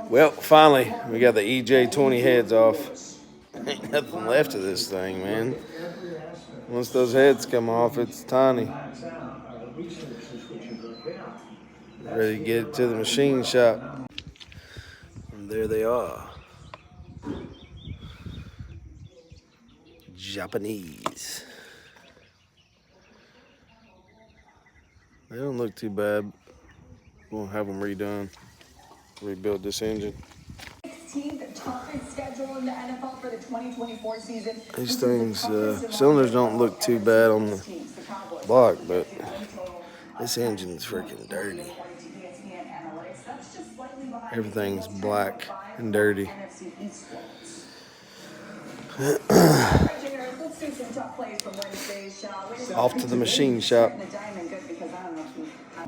Well, finally, we got the EJ20 heads off. Ain't nothing left of this thing, man. Once those heads come off, it's tiny. Ready to get it to the machine shop. And there they are. Japanese. They don't look too bad. We'll have them redone. Rebuild this engine. 16th toughest schedule in the NFL for the 2024 season. These things, cylinders don't look too bad on the block, but this engine's freaking dirty. Everything's black and dirty. Off to the machine shop.